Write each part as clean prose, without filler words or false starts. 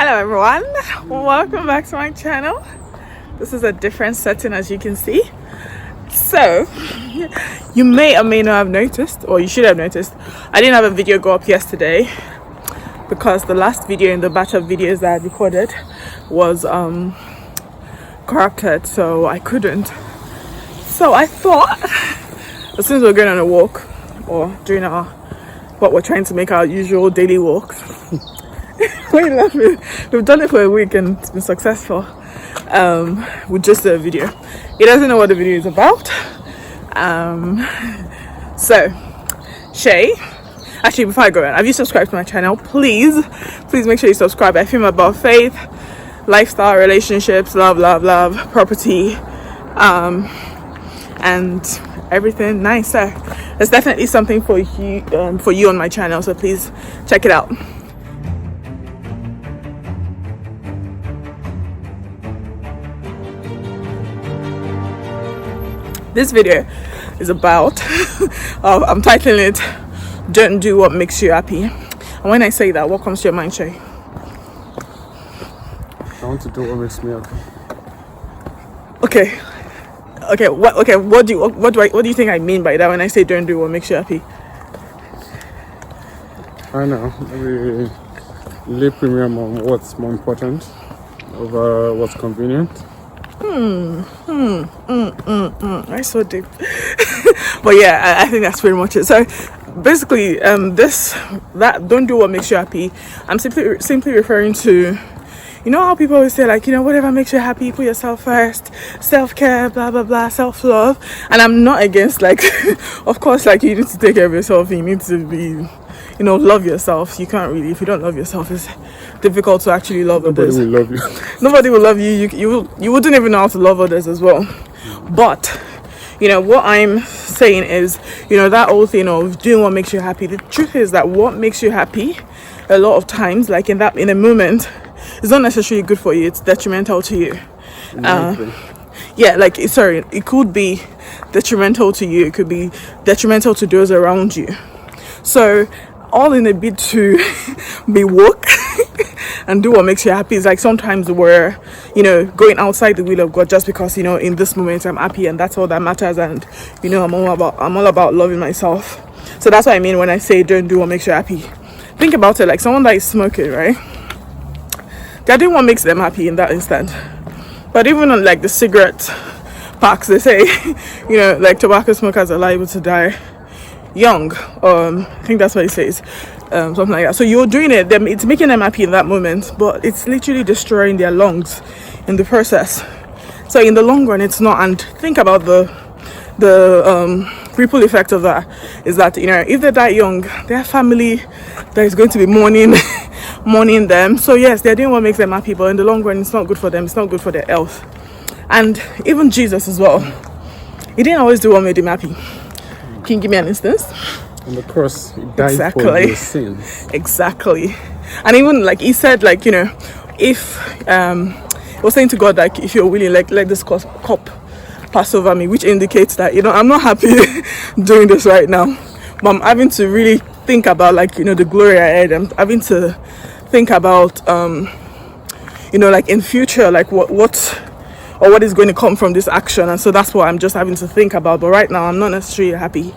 Hello everyone, welcome back to my channel. This is a different setting, as you can see. So you may or may not have noticed, or you should have noticed, I didn't have a video go up yesterday because the last video in the batch of videos that I recorded was corrupted, so I couldn't. So I thought, as soon as we're going on a walk or doing what we're trying to make our usual daily walks, we've done it for a week and it's been successful, with just a video. He doesn't know what the video is about. So Shay, actually, before I go on, have you subscribed to my channel? Please make sure you subscribe. I film about faith, lifestyle, relationships, love, property, and everything nice. So there's definitely something for you on my channel, so please check it out. This video is about I'm titling it "Don't Do What Makes You Happy." And when I say that, what comes to your mind, Shay? I want to do what makes me happy. What do you think I mean by that when I say don't do what makes you happy? I know, maybe lay premium on what's more important over what's convenient. That's so deep. But yeah, I think that's pretty much it. So basically, that don't do what makes you happy, I'm simply referring to, you know how people always say, like, you know, whatever makes you happy, put yourself first, self-care, blah blah blah, self-love. And I'm not against, like, of course, like, you need to take care of yourself, you need to be, you know, love yourself. You can't really, if you don't love yourself, it's difficult to actually love others. Nobody will love you. Nobody will love you. You wouldn't even know how to love others as well. But you know what I'm saying is, you know, that whole thing of doing what makes you happy, the truth is that what makes you happy a lot of times, like in a moment, is not necessarily good for you. It's detrimental to you. It could be detrimental to you. It could be detrimental to those around you. So all in a bit to be woke and do what makes you happy is like sometimes we're, you know, going outside the will of God just because, you know, in this moment I'm happy and that's all that matters, and you know, I'm all about loving myself. So that's what I mean when I say don't do what makes you happy. Think about it, like someone that is smoking, right? They're doing what makes them happy in that instant. But even on like the cigarette packs, they say, you know, like tobacco smokers are liable to die young. I think that's what it says, something like that. So you're doing it, it's making them happy in that moment, but it's literally destroying their lungs in the process. So in the long run, it's not. And think about the ripple effect of that is that, you know, if they die young, their family that is going to be mourning them. So yes, they're doing what makes them happy, but in the long run, it's not good for them. It's not good for their health. And even Jesus as well, he didn't always do what made him happy. Can you give me an instance? On the cross, he died for your sins. Exactly. And even like he said, like, you know, if he was saying to God, like, if you're willing, like, let this cup pass over me, which indicates that, you know, I'm not happy doing this right now, but I'm having to really think about, like, you know, the glory ahead. I'm having to think about you know, like in future, like what is going to come from this action. And so that's what I'm just having to think about. But right now I'm not necessarily happy.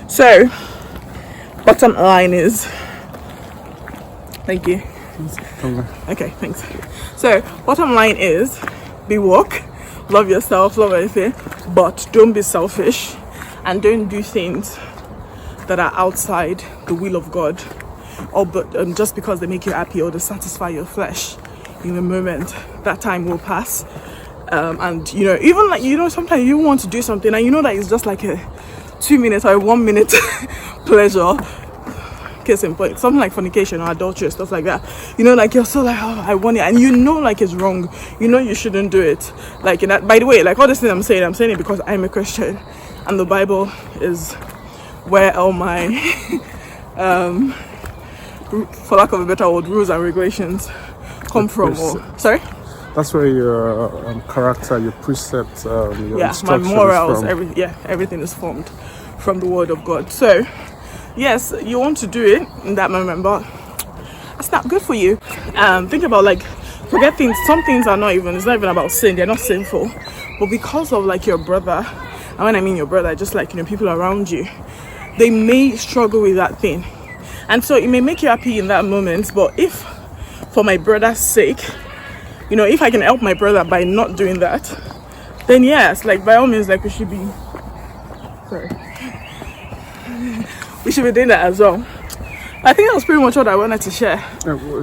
So bottom line is, thank you. Okay, thanks. So bottom line is, be woke, love yourself, love everything, but don't be selfish and don't do things that are outside the will of God, or just because they make you happy or to satisfy your flesh in a moment. That time will pass. And you know, even like, you know, sometimes you want to do something and you know that it's just like a 2 minutes or a 1 minute pleasure, case in point, something like fornication or adultery or stuff like that. You know, like you're so like, oh, I want it, and you know, like it's wrong. You know, you shouldn't do it. Like in that. By the way, like all this thing I'm saying it because I'm a Christian, and the Bible is where all my for lack of a better word, rules and regulations come from. Sorry. That's where your character, your precepts, your instructions, my morals, everything is formed from the Word of God. So yes, you want to do it in that moment, but it's not good for you. think about like, forget things. Some things are not even. It's not even about sin. They're not sinful, but because of like your brother, and when I mean your brother, just like people around you, they may struggle with that thing, and so it may make you happy in that moment. But if, for my brother's sake, if I can help my brother by not doing that, then yes, like by all means, like we should be. Sorry. We should be doing that as well. I think that was pretty much what I wanted to share.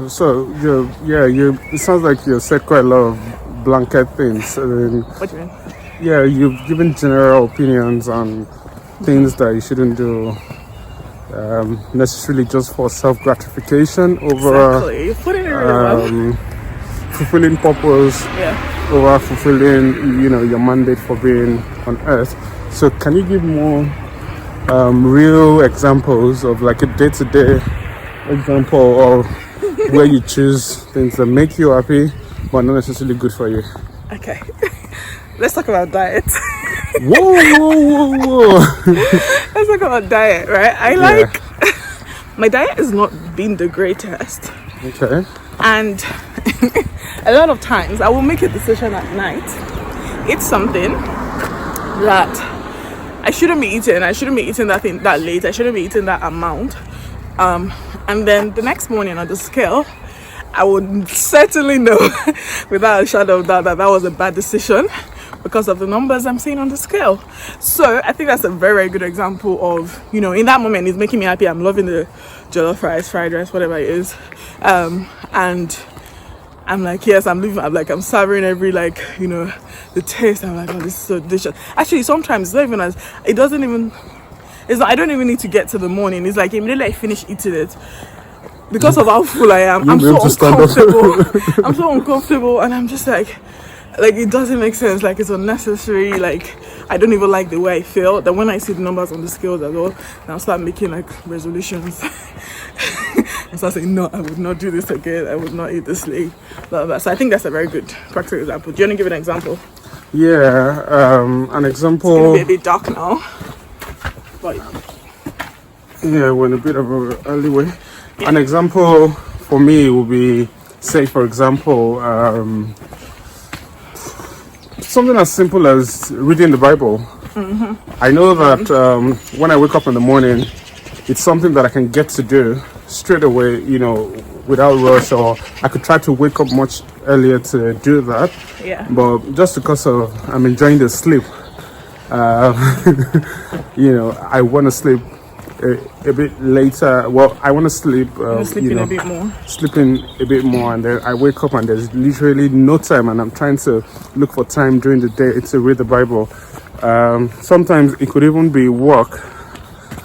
So it sounds like you said quite a lot of blanket things. What do you mean? Yeah, you've given general opinions on things that you shouldn't do, necessarily just for self-gratification over Exactly. You put it in really well. fulfilling purpose, over fulfilling your mandate for being on earth. So can you give more real examples of like a day-to-day example of where you choose things that make you happy but not necessarily good for you? Okay. Let's talk about diet. Whoa. Let's talk about diet, right? My diet is not being the greatest. Okay. And a lot of times I will make a decision at night. It's something that I shouldn't be eating. I shouldn't be eating that thing that late. I shouldn't be eating that amount. And then the next morning on the scale, I would certainly know without a shadow of doubt that was a bad decision because of the numbers I'm seeing on the scale. So I think that's a very, very good example of, in that moment, it's making me happy. I'm loving the jollof rice, fried rice, whatever it is. And I'm like, yes, I'm savoring every, the taste. I'm like, oh, this is so delicious. Actually, sometimes it's not even I don't even need to get to the morning. It's like immediately I finish eating it. Because of how full I am, I'm so uncomfortable. I'm so uncomfortable, and I'm just like it doesn't make sense. Like, it's unnecessary. Like, I don't even like the way I feel. That when I see the numbers on the scales as well, I'll start making like resolutions. And start saying, no, I would not do this again. I would not eat this late. Blah, blah. So I think that's a very good practical example. Do you want to give an example? Yeah, an example. It's gonna be a bit dark now. But yeah, we're in a bit of an alleyway. Yeah. An example for me would be, say, for example, something as simple as reading the Bible. Mm-hmm. I know that when I wake up in the morning, it's something that I can get to do straight away, without rush, or I could try to wake up much earlier to do that. Yeah. But just because I'm enjoying the sleep, I want to sleep a bit later. Well, I want to sleep. Sleeping a bit more. Sleeping a bit more, and then I wake up and there's literally no time, and I'm trying to look for time during the day to read the Bible. Sometimes it could even be work.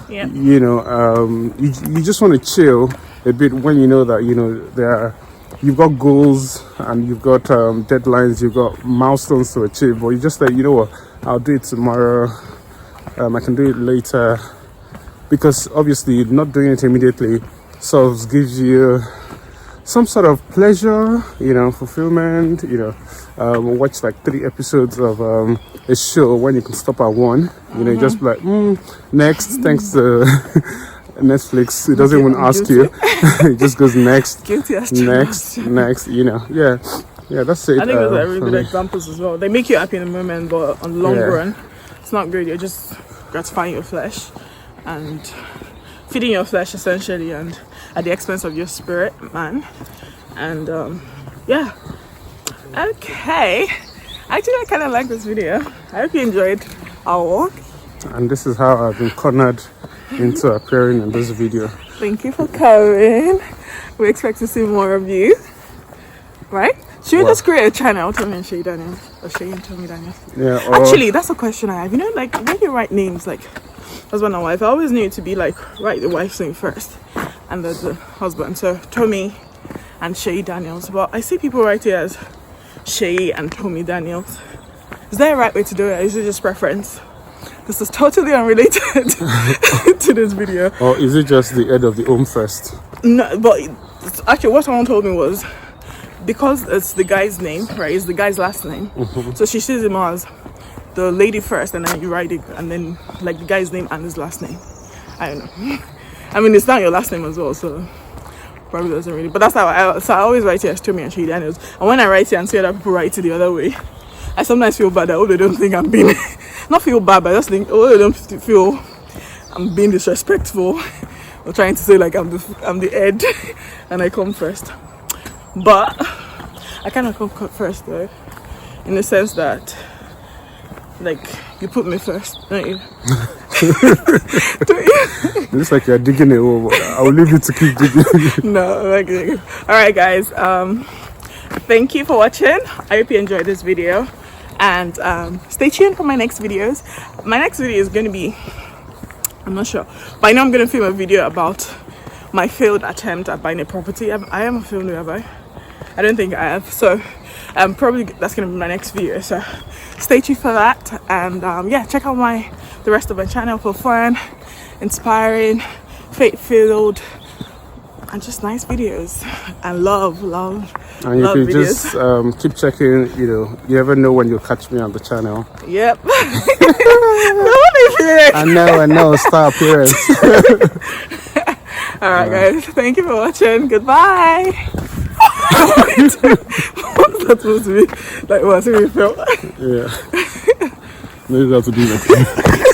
Yeah. You just want to chill a bit when you know that you've got goals and you've got deadlines, you've got milestones to achieve, but you just like, what, I'll do it tomorrow. I can do it later, because obviously not doing it immediately sort of gives you some sort of pleasure, fulfillment. Watch like 3 episodes of a show when you can stop at 1. You just be like, next, thanks to Netflix. It doesn't even ask you. It just goes next, next. Yeah, that's it. I think those are really good examples as well. They make you happy in the moment, but on the long run, it's not good. You're just gratifying your flesh and feeding your flesh essentially, and at the expense of your spirit, man. And okay. Actually, I kind of like this video. I hope you enjoyed our walk. And this is how I've been cornered into appearing in this video. Thank you for coming. We expect to see more of you. Right? Should we just create a channel? Tell me and Shay Daniel. Or Shay and tell me Daniel. Yeah. Actually, that's a question I have. Like when you write names like husband and wife, I always knew it to be like write the wife's name first and then the husband. So Tommy and Shay Daniels. But I see people write it as Shay and Tommy Daniels. Is there a right way to do it? Or is it just preference? This is totally unrelated to this video. Or is it just the head of the home first? No, but actually what someone told me was because it's the guy's name, right? It's the guy's last name. Mm-hmm. So she sees him as the lady first, and then you write it, and then like the guy's name and his last name. I don't know. I mean, it's not your last name as well, so probably doesn't really. But that's how I always write it as Tomi and Shay Daniels. And when I write it and see other people write it the other way, I sometimes feel bad that they don't think I'm being not feel bad, but I just think they don't feel I'm being disrespectful or trying to say like I'm the head and I come first. But I kind of come first though, in the sense that like you put me first, don't you? It looks like you're digging it over. I'll leave you to keep digging. No, okay. Alright guys, thank you for watching. I hope you enjoyed this video, and stay tuned for my next videos. My next video is going to be, I'm not sure, but I know I'm going to film a video about my failed attempt at buying a property. I am a filmer, have I? I don't think I have. So probably that's going to be my next video. So stay tuned for that, and yeah, check out the rest of my channel for fun, inspiring, faith-filled, and just nice videos. And love and you love can videos. just keep checking. You know, you never know when you'll catch me on the channel. Yep. I know. Star appearance. All right, guys. Thank you for watching. Goodbye. What's that supposed to be? Like, what? So we felt? Yeah. Maybe that's to do that.